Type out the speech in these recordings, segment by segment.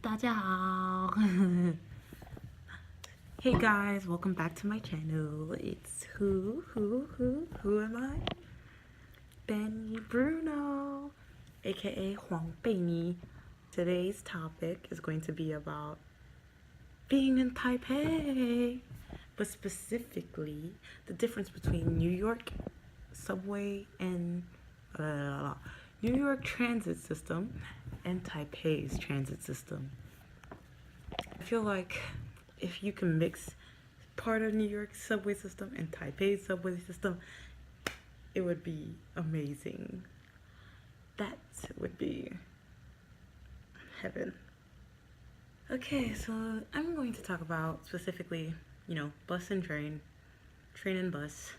大家好. Hey guys, welcome back to my channel. It's who am I? Benny Bruno, aka Huang Beini. Today's topic is going to be about being in Taipei, but specifically the difference between New York subway and New York transit system and Taipei's transit system. I feel like if you can mix part of New York's subway system and Taipei's subway system, it would be amazing. That would be heaven. Okay, so I'm going to talk about specifically, bus and train and bus,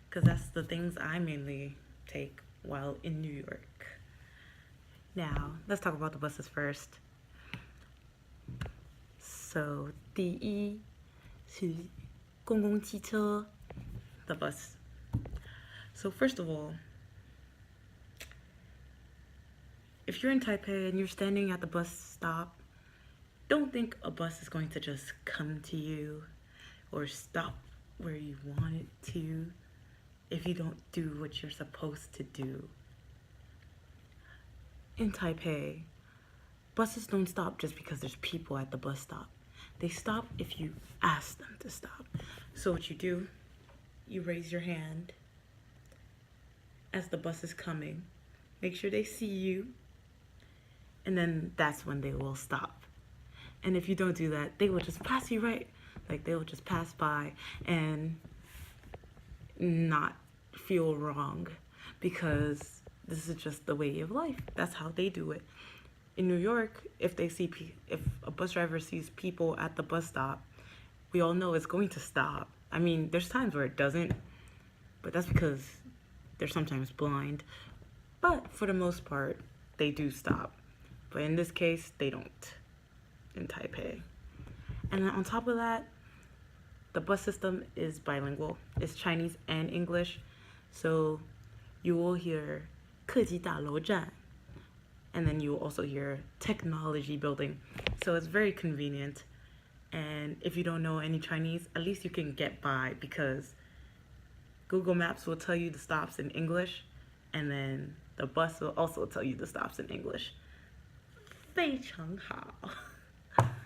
because that's the things I mainly take while in New York. Now, let's talk about the buses first. So, 第一是公共汽车, the bus. So first of all, if you're in Taipei and you're standing at the bus stop, don't think a bus is going to just come to you or stop where you want it to if you don't do what you're supposed to do. In Taipei, buses don't stop just because there's people at the bus stop. They stop if you ask them to stop. So what you do, you raise your hand as the bus is coming. Make sure they see you, and then that's when they will stop. And if you don't do that, they will just pass you right. Like, they will just pass by and not feel wrong, because this is just the way of life. That's how they do it. In New York, if a bus driver sees people at the bus stop, we all know it's going to stop. I mean, there's times where it doesn't, but that's because they're sometimes blind. But for the most part, they do stop. But in this case, they don't in Taipei. And then on top of that, the bus system is bilingual. It's Chinese and English. So you will hear 科技大楼站, and then you will also hear technology building. So it's very convenient. And if you don't know any Chinese, at least you can get by, because Google Maps will tell you the stops in English, and then the bus will also tell you the stops in English. 非常好.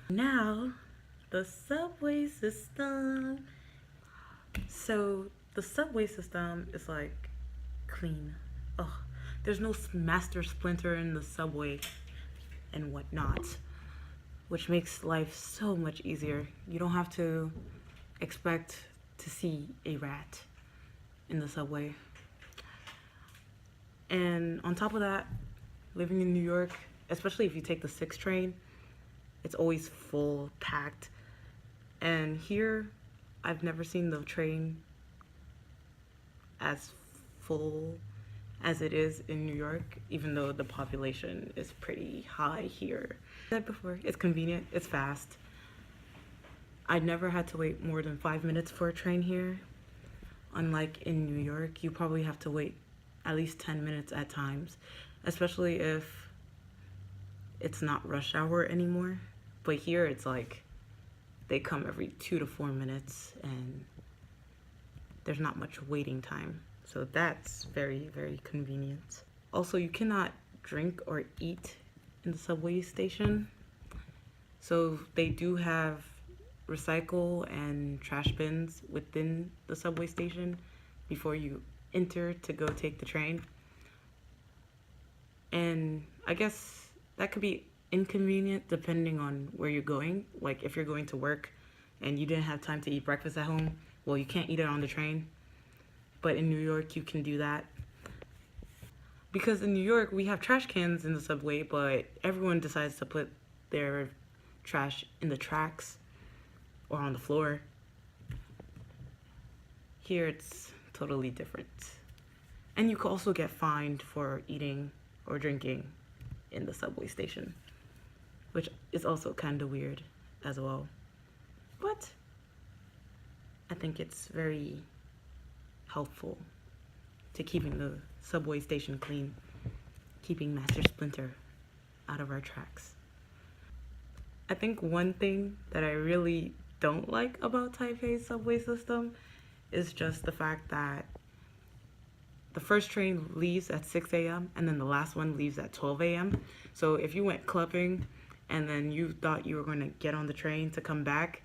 Now, the subway system. So the subway system is like clean. Ugh. There's no master splinter in the subway and whatnot, which makes life so much easier. You don't have to expect to see a rat in the subway. And on top of that, living in New York, especially if you take the 6 train, it's always full, packed. And here, I've never seen the train as full as it is in New York, even though the population is pretty high here. As I said before, it's convenient, it's fast. I never had to wait more than 5 minutes for a train here. Unlike in New York, you probably have to wait at least 10 minutes at times, especially if it's not rush hour anymore. But here it's like they come every 2 to 4 minutes, and there's not much waiting time. So that's very, very convenient. Also, you cannot drink or eat in the subway station. So they do have recycle and trash bins within the subway station before you enter to go take the train. And I guess that could be inconvenient depending on where you're going. Like, if you're going to work and you didn't have time to eat breakfast at home, well, you can't eat it on the train. But in New York, you can do that. Because in New York, we have trash cans in the subway, but everyone decides to put their trash in the tracks or on the floor. Here, it's totally different. And you can also get fined for eating or drinking in the subway station, which is also kind of weird as well. But I think it's very helpful to keeping the subway station clean, keeping Master Splinter out of our tracks. I think one thing that I really don't like about Taipei's subway system is just the fact that the first train leaves at 6 a.m. and then the last one leaves at 12 a.m. So if you went clubbing and then you thought you were going to get on the train to come back,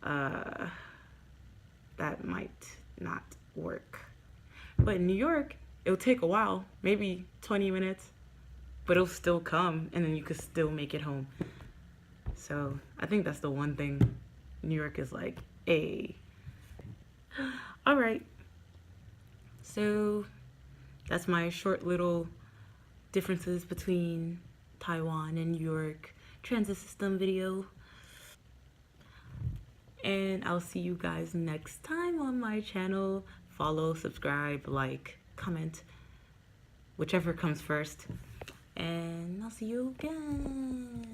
that might not work. But in New York, it'll take a while, maybe 20 minutes, but it'll still come and then you could still make it home. So I think that's the one thing New York is like, a. All right. So that's my short little differences between Taiwan and New York transit system video. And I'll see you guys next time on my channel. Follow, subscribe, like, comment, whichever comes first. And I'll see you again.